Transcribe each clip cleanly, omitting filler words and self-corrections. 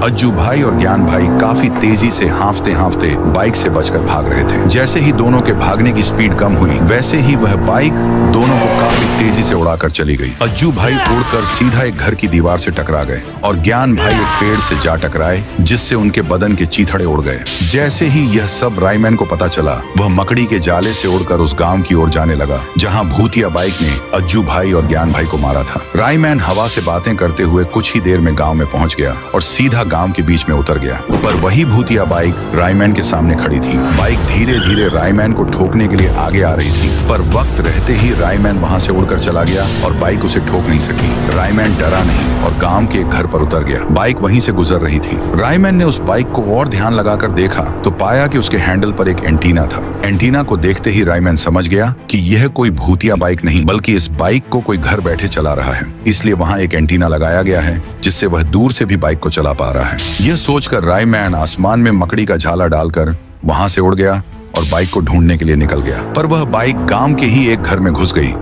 अज्जू भाई और ज्ञान भाई काफी तेजी से हांफते हांफते बाइक से बचकर भाग रहे थे। जैसे ही दोनों के भागने की स्पीड कम हुई, वैसे ही वह बाइक दोनों को काफी तेजी से उड़ाकर चली गई। अज्जू भाई उड़कर सीधा एक घर की दीवार से टकरा गए और ज्ञान भाई एक पेड़ से जा टकराए, जिससे उनके बदन के चीथड़े उड़ गए। जैसे ही यह सब रायमैन को पता चला, वह मकड़ी के जाले से उड़कर उस गांव की ओर जाने लगा, जहां भूतिया बाइक ने अज्जू भाई और ज्ञान भाई को मारा था। रायमैन हवा से बातें करते हुए कुछ ही देर में गांव में पहुंच गया और सीधा गांव के बीच में उतर गया। पर वही भूतिया बाइक रायमैन के सामने खड़ी थी। बाइक धीरे धीरे रायमैन को ठोकने के लिए आगे आ रही थी, पर वक्त रहते ही रायमैन वहां से उड़कर चला गया और बाइक उसे ठोक नहीं सकी। रायमैन डरा नहीं और गांव के एक घर पर उतर गया। बाइक वहीं से गुजर रही थी। रायमैन ने उस बाइक को और ध्यान लगाकर देखा तो पाया कि उसके हैंडल पर एक एंटीना था। एंटीना को देखते ही रायमैन समझ गया कि यह कोई भूतिया बाइक नहीं, बल्कि इस बाइक को कोई घर बैठे चला रहा है। इसलिए वहां एक एंटीना लगाया गया है, जिससे वह दूर से भी बाइक को चला पा रहा है। यह सोचकर रायमैन आसमान में मकड़ी का झाला डालकर वहां से उड़ गया और बाइक को ढूंढने के लिए निकल गया। पर वह बाइक गांव के ही एक घर में घुस गई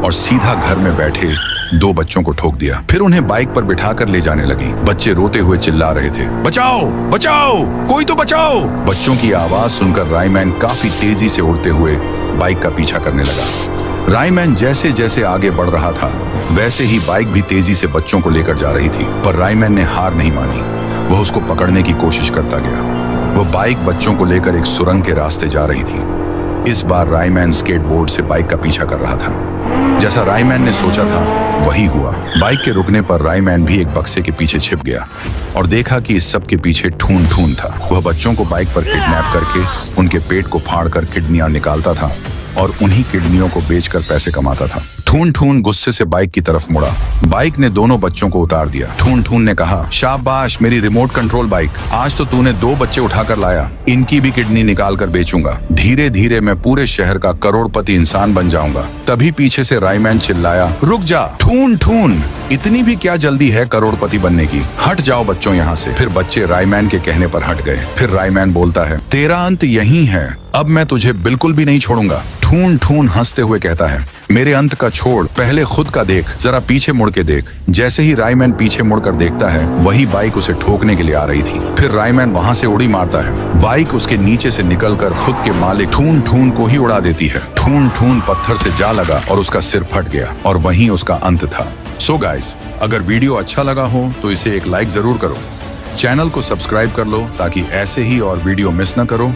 और सीधा घर में बैठे दो बच्चों को ठोक दिया। फिर उन्हें बाइक पर बिठाकर ले जाने लगी। बच्चे रोते हुए चिल्ला रहे थे, बचाओ बचाओ, कोई तो बचाओ। बच्चों की आवाज सुनकर रायमैन काफी तेजी से उड़ते हुए बाइक का पीछा करने लगा। रायमैन जैसे जैसे आगे बढ़ रहा था, वैसे ही बाइक भी तेजी से बच्चों को लेकर जा रही थी। पर रायमैन ने हार नहीं मानी। वह उसको पकड़ने की कोशिश करता गया। वह बाइक बच्चों को लेकर एक सुरंग के रास्ते जा रही थी। इस बार रायमैन स्केटबोर्ड से बाइक का पीछा कर रहा था। जैसा रायमैन ने सोचा था, वही हुआ। बाइक के रुकने पर रायमैन भी एक बक्से के पीछे छिप गया और देखा कि इस सब के पीछे ठून ठून था। वह बच्चों को बाइक पर किडनैप करके उनके पेट को फाड़कर किडनियां निकालता था और उन्हीं किडनियों को बेचकर पैसे कमाता था। ठून ठून गुस्से से बाइक की तरफ मुड़ा। बाइक ने दोनों बच्चों को उतार दिया। ठून ठून ने कहा, शाबाश मेरी रिमोट कंट्रोल बाइक, आज तो तूने दो बच्चे उठाकर लाया। इनकी भी किडनी निकाल कर बेचूंगा। धीरे धीरे मैं पूरे शहर का करोड़पति इंसान बन जाऊंगा। तभी पीछे से रायमैन चिल्लाया, रुक जा ठून ठून, इतनी भी क्या जल्दी है करोड़पति बनने की? हट जाओ बच्चों यहाँ से। फिर बच्चे रायमैन के कहने पर हट गए। फिर रायमैन बोलता है, तेरा अंत यही है, अब मैं तुझे बिल्कुल भी नहीं छोड़ूंगा। ठून ठून हंसते हुए कहता है, मेरे अंत का छोड़, पहले खुद का देख, जरा पीछे मुड़ के देख। जैसे ही रायमैन पीछे मुड़कर देखता है, वही बाइक उसे ठोकने के लिए आ रही थी। फिर रायमैन वहां से उड़ी मारता है। बाइक उसके नीचे से निकलकर खुद के मालिक ठून ठून को ही उड़ा देती है। ठून ठून पत्थर से जा लगा और उसका सिर फट गया और वहीं उसका अंत था। सो गाइस, अगर वीडियो अच्छा लगा हो तो इसे एक लाइक जरूर करो। चैनल को सब्सक्राइब कर लो ताकि ऐसे ही और वीडियो मिस न करो।